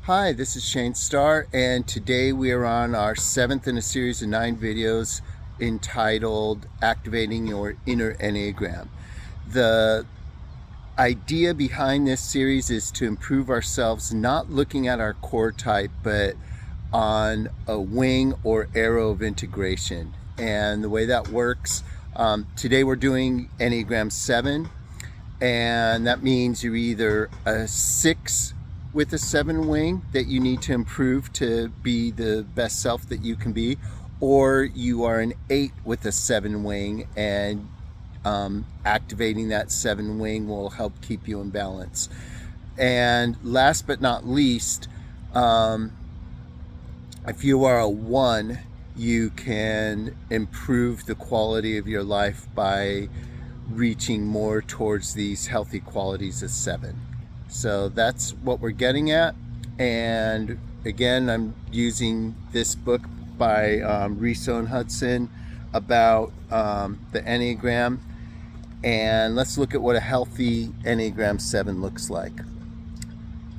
Hi, this is Shane Starr, and today we are on our 7th in a series of 9 videos entitled Activating Your Inner Enneagram. The idea behind this series is to improve ourselves, not looking at our core type, but on a wing or arrow of integration. And the way that works, today we're doing Enneagram 7, and that means you're either a 6 with a 7 wing that you need to improve to be the best self that you can be, or you are an 8 with a 7 wing, and activating that 7 wing will help keep you in balance. And last but not least, if you are a 1, you can improve the quality of your life by reaching more towards these healthy qualities of 7. So that's what we're getting at. And again, I'm using this book by Riso and Hudson about the Enneagram. And let's look at what a healthy Enneagram 7 looks like.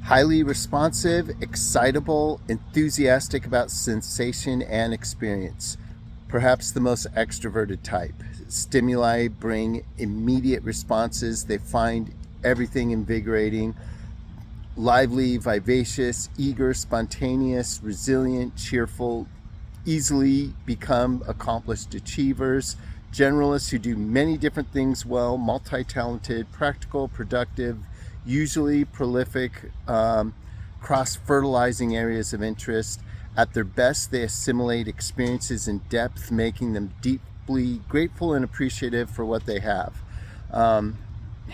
Highly responsive, excitable, enthusiastic about sensation and experience. Perhaps the most extroverted type. Stimuli bring immediate responses. They find everything invigorating. Lively, vivacious, eager, spontaneous, resilient, cheerful, easily become accomplished achievers. Generalists who do many different things well, multi-talented, practical, productive, usually prolific, cross-fertilizing areas of interest. At their best, they assimilate experiences in depth, making them deeply grateful and appreciative for what they have.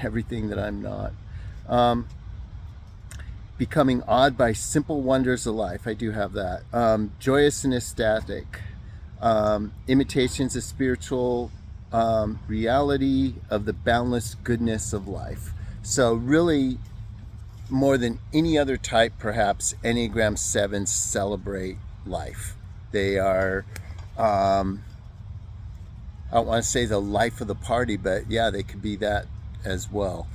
Everything that I'm not. Becoming awed by simple wonders of life. I do have that. Joyous and ecstatic. Imitations of spiritual reality, of the boundless goodness of life. So really, more than any other type, perhaps, Enneagram 7s celebrate life. They are, I don't want to say the life of the party, but yeah, they could be that as well.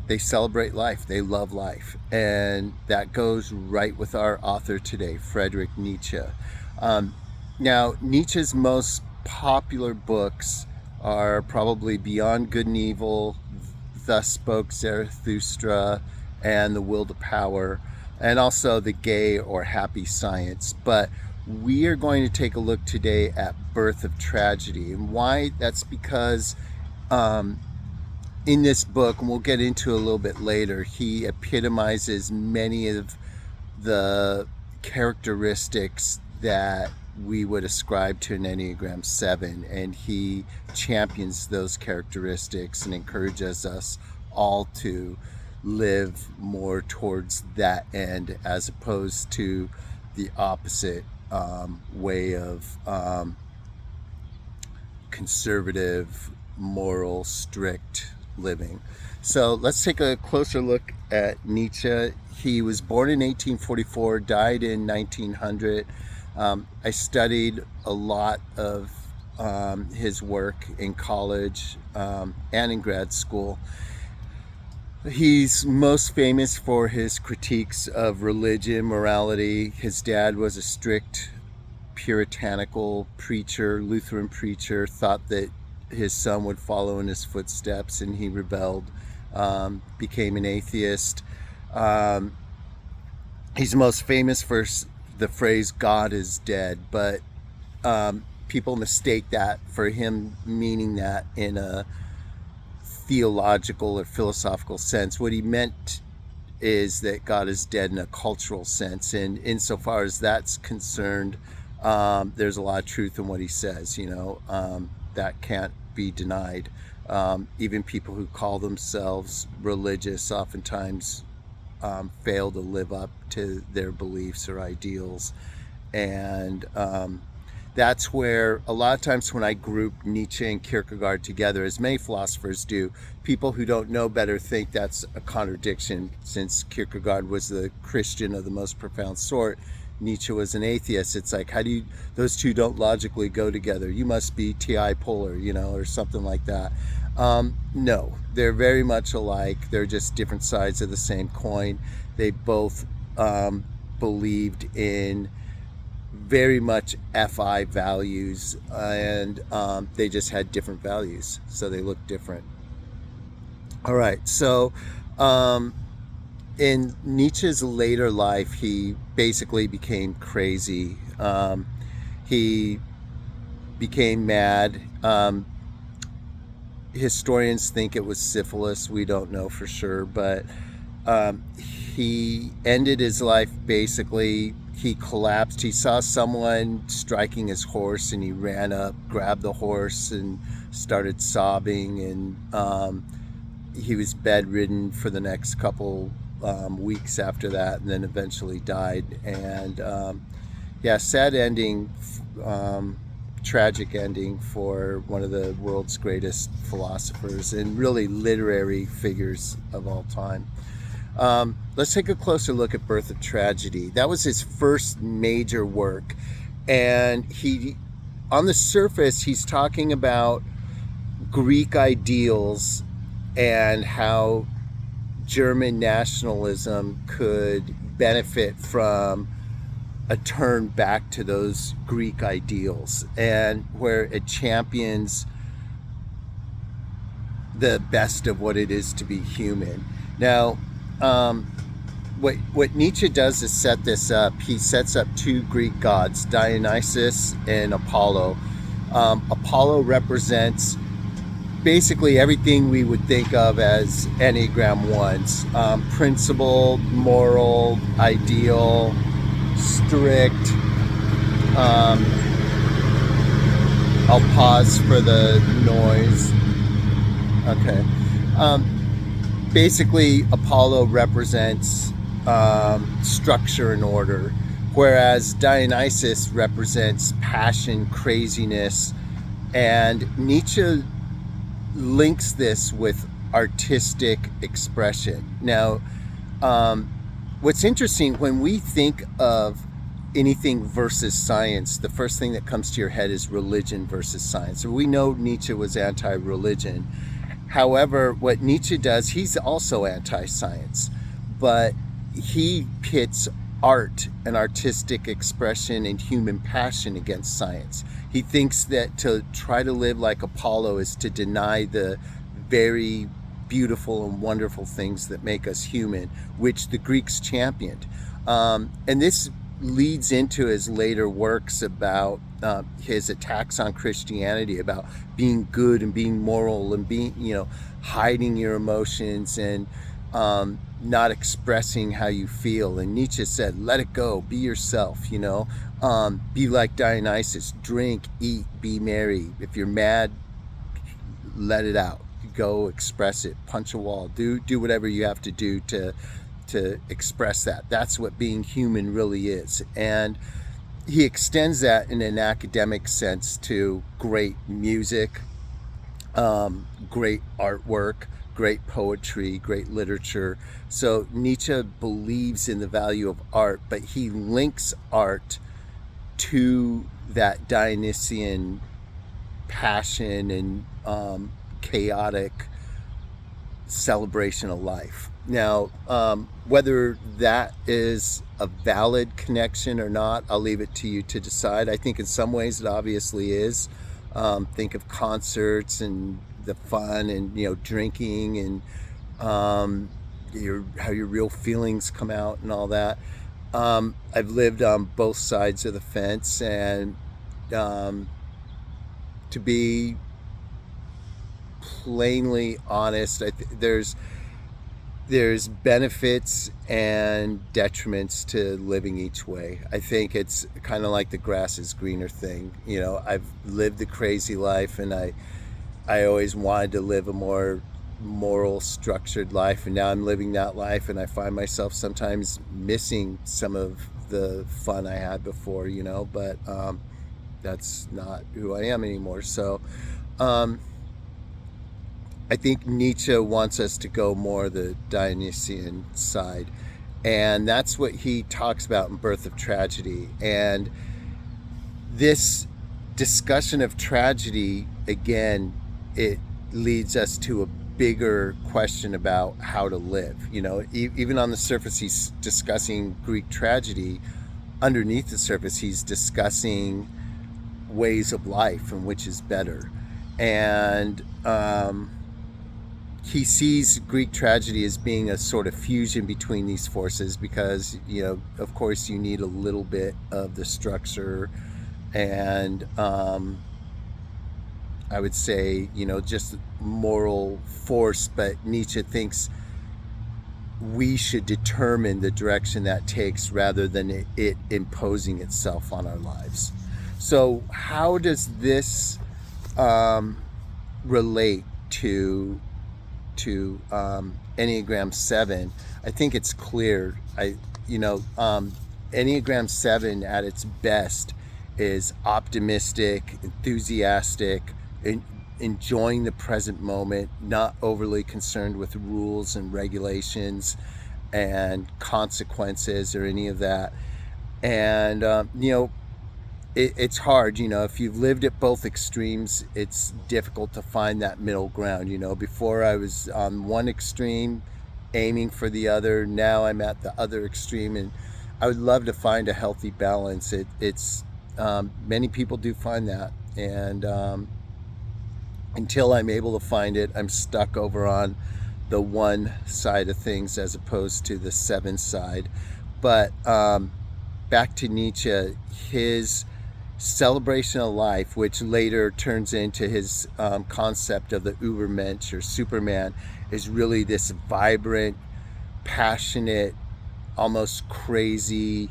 They celebrate life. They love life. And that goes right with our author today, Friedrich Nietzsche. Now, Nietzsche's most popular books are probably Beyond Good and Evil, Thus Spoke Zarathustra, and The Will to Power, and also The Gay or Happy Science. But we are going to take a look today at Birth of Tragedy. And why? That's because in this book, and we'll get into a little bit later, he epitomizes many of the characteristics that we would ascribe to an Enneagram 7, and he champions those characteristics and encourages us all to live more towards that end as opposed to the opposite way of conservative, moral, strict living. So let's take a closer look at Nietzsche. He was born in 1844, died in 1900. I studied a lot of his work in college and in grad school. He's most famous for his critiques of religion, morality. His dad was a strict puritanical preacher, Lutheran preacher, thought that his son would follow in his footsteps, and he rebelled, became an atheist. He's most famous for the phrase "God is dead," but people mistake that for him meaning that in a theological or philosophical sense. What he meant is that God is dead in a cultural sense, and insofar as that's concerned, there's a lot of truth in what he says. That can't be denied. Even people who call themselves religious oftentimes fail to live up to their beliefs or ideals. And that's where a lot of times when I group Nietzsche and Kierkegaard together, as many philosophers do, people who don't know better think that's a contradiction, since Kierkegaard was the Christian of the most profound sort. Nietzsche was an atheist. It's like, how do those two don't logically go together? You must be TI polar, or something like that. No, they're very much alike. They're just different sides of the same coin. They both believed in very much FI values, and they just had different values, so they looked different. All right, so in Nietzsche's later life, he basically became crazy. He became mad. Historians think it was syphilis. We don't know for sure, but he ended his life basically. He collapsed. He saw someone striking his horse, and he ran up, grabbed the horse, and started sobbing. And he was bedridden for the next couple weeks after that, and then eventually died. And yeah, sad ending, tragic ending for one of the world's greatest philosophers and really literary figures of all time. Let's take a closer look at Birth of Tragedy. That was his first major work, and on the surface, he's talking about Greek ideals and how German nationalism could benefit from a turn back to those Greek ideals, and where it champions the best of what it is to be human. Now, what Nietzsche does is set this up. He sets up two Greek gods, Dionysus and Apollo. Apollo represents basically everything we would think of as Enneagram 1s. Principled, moral, ideal, strict. I'll pause for the noise. Okay. Basically, Apollo represents structure and order, whereas Dionysus represents passion, craziness, and Nietzsche links this with artistic expression. Now, what's interesting, when we think of anything versus science, the first thing that comes to your head is religion versus science. So we know Nietzsche was anti-religion. However, what Nietzsche does, he's also anti-science, but he pits art and artistic expression and human passion against science. He thinks that to try to live like Apollo is to deny the very beautiful and wonderful things that make us human, which the Greeks championed. And this leads into his later works about his attacks on Christianity, about being good and being moral and being, hiding your emotions and not expressing how you feel. And Nietzsche said, let it go, be yourself, be like Dionysus, drink, eat, be merry. If you're mad, let it out, go express it, punch a wall, do whatever you have to do to express that. That's what being human really is. And he extends that in an academic sense to great music, great artwork, great poetry, great literature. So Nietzsche believes in the value of art, but he links art to that Dionysian passion and chaotic celebration of life. Now, whether that is a valid connection or not, I'll leave it to you to decide. I think in some ways it obviously is. Think of concerts and the fun and, drinking and how your real feelings come out and all that. I've lived on both sides of the fence, and to be plainly honest, there's benefits and detriments to living each way. I think it's kind of like the grass is greener thing. I've lived the crazy life, and I always wanted to live a more moral, structured life, and now I'm living that life, and I find myself sometimes missing some of the fun I had before, but that's not who I am anymore. So I think Nietzsche wants us to go more the Dionysian side, and that's what he talks about in Birth of Tragedy. And this discussion of tragedy, again, it leads us to a bigger question about how to live. Even on the surface, he's discussing Greek tragedy. Underneath the surface, he's discussing ways of life and which is better. And he sees Greek tragedy as being a sort of fusion between these forces because, of course, you need a little bit of the structure and I would say, just moral force. But Nietzsche thinks we should determine the direction that takes rather than it imposing itself on our lives. So how does this relate to Enneagram 7? I think it's clear. Enneagram 7 at its best is optimistic, enthusiastic, enjoying the present moment, not overly concerned with rules and regulations and consequences or any of that. And it's hard, if you've lived at both extremes, it's difficult to find that middle ground. Before I was on one extreme aiming for the other, now I'm at the other extreme, and I would love to find a healthy balance. It's many people do find that, and until I'm able to find it, I'm stuck over on the one side of things as opposed to the 7 side. But back to Nietzsche, his celebration of life, which later turns into his concept of the Übermensch or Superman, is really this vibrant, passionate, almost crazy,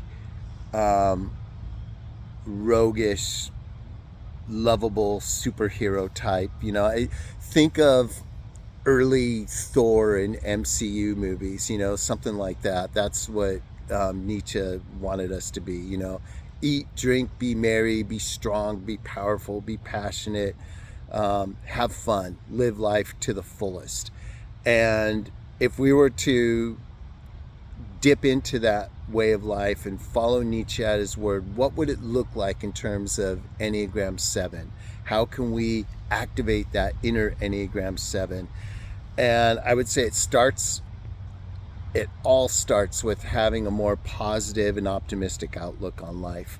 roguish, lovable superhero type. I think of early Thor and MCU movies, something like that. That's what Nietzsche wanted us to be. Eat, drink, be merry, be strong, be powerful, be passionate, have fun, live life to the fullest. And if we were to dip into that way of life and follow Nietzsche at his word, what would it look like in terms of Enneagram 7? How can we activate that inner Enneagram 7? And I would say it all starts with having a more positive and optimistic outlook on life.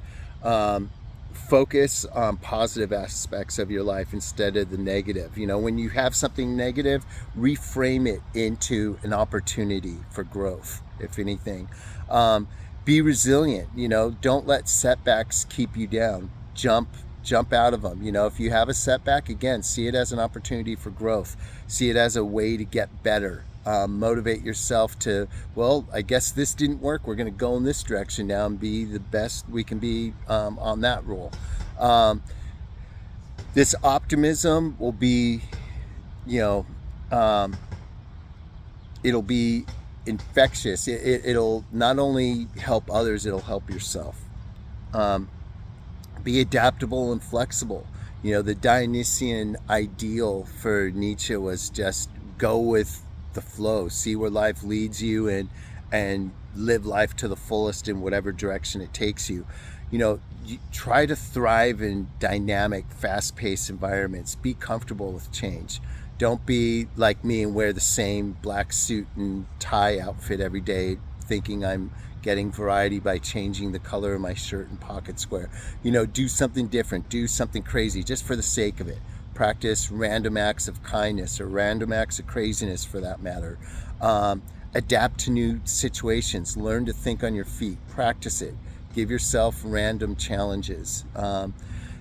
Focus on positive aspects of your life instead of the negative. When you have something negative, reframe it into an opportunity for growth, if anything. Be resilient. Don't let setbacks keep you down. Jump out of them. If you have a setback, again, see it as an opportunity for growth. See it as a way to get better. Motivate yourself to, well, I guess this didn't work. We're going to go in this direction now and be the best we can be on that role. This optimism will be, it'll be infectious. It'll not only help others, it'll help yourself. Be adaptable and flexible. The Dionysian ideal for Nietzsche was just go with the flow, see where life leads you, and live life to the fullest in whatever direction it takes you. You try to thrive in dynamic, fast-paced environments. Be comfortable with change. Don't be like me and wear the same black suit and tie outfit every day, thinking I'm getting variety by changing the color of my shirt and pocket square. Do something different, do something crazy just for the sake of it. Practice random acts of kindness or random acts of craziness, for that matter. Adapt to new situations. Learn to think on your feet. Practice it. Give yourself random challenges.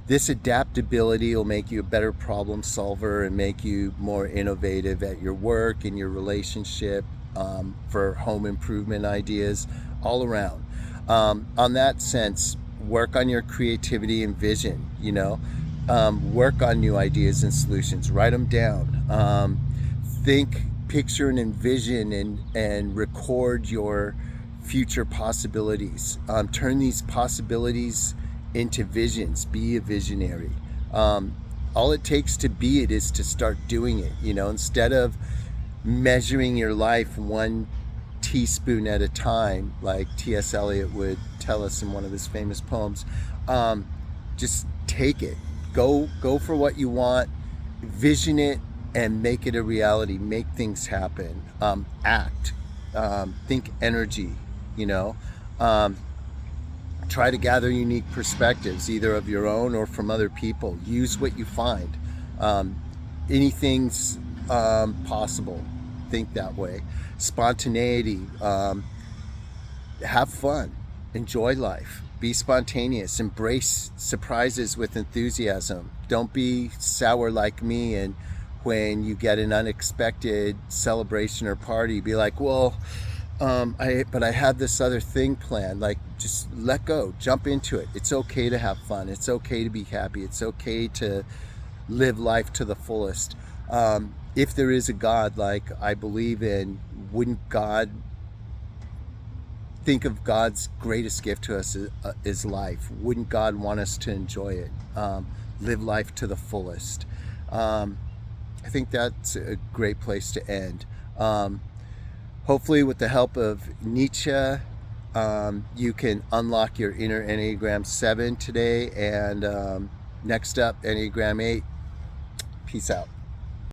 This adaptability will make you a better problem solver and make you more innovative at your work and your relationship, for home improvement ideas, all around. On that sense, work on your creativity and vision. Work on new ideas and solutions. Write them down. Think, picture, and envision and record your future possibilities. Turn these possibilities into visions. Be a visionary. All it takes to be it is to start doing it. Instead of measuring your life one teaspoon at a time, like T.S. Eliot would tell us in one of his famous poems, just take it. Go for what you want, vision it, and make it a reality. Make things happen. Act. Think energy. You know. Try to gather unique perspectives, either of your own or from other people. Use what you find. Anything's possible. Think that way. Spontaneity. Have fun. Enjoy life. Be spontaneous. Embrace surprises with enthusiasm. Don't be sour like me, and when you get an unexpected celebration or party, be like, well, I had this other thing planned. Like, just let go, jump into it. It's okay to have fun. It's okay to be happy. It's okay to live life to the fullest. If there is a God, like I believe in, wouldn't God think of God's greatest gift to us is life? Wouldn't God want us to enjoy it? Live life to the fullest. I think that's a great place to end. Hopefully, with the help of Nietzsche, you can unlock your inner Enneagram 7 today. And next up, Enneagram 8. Peace out.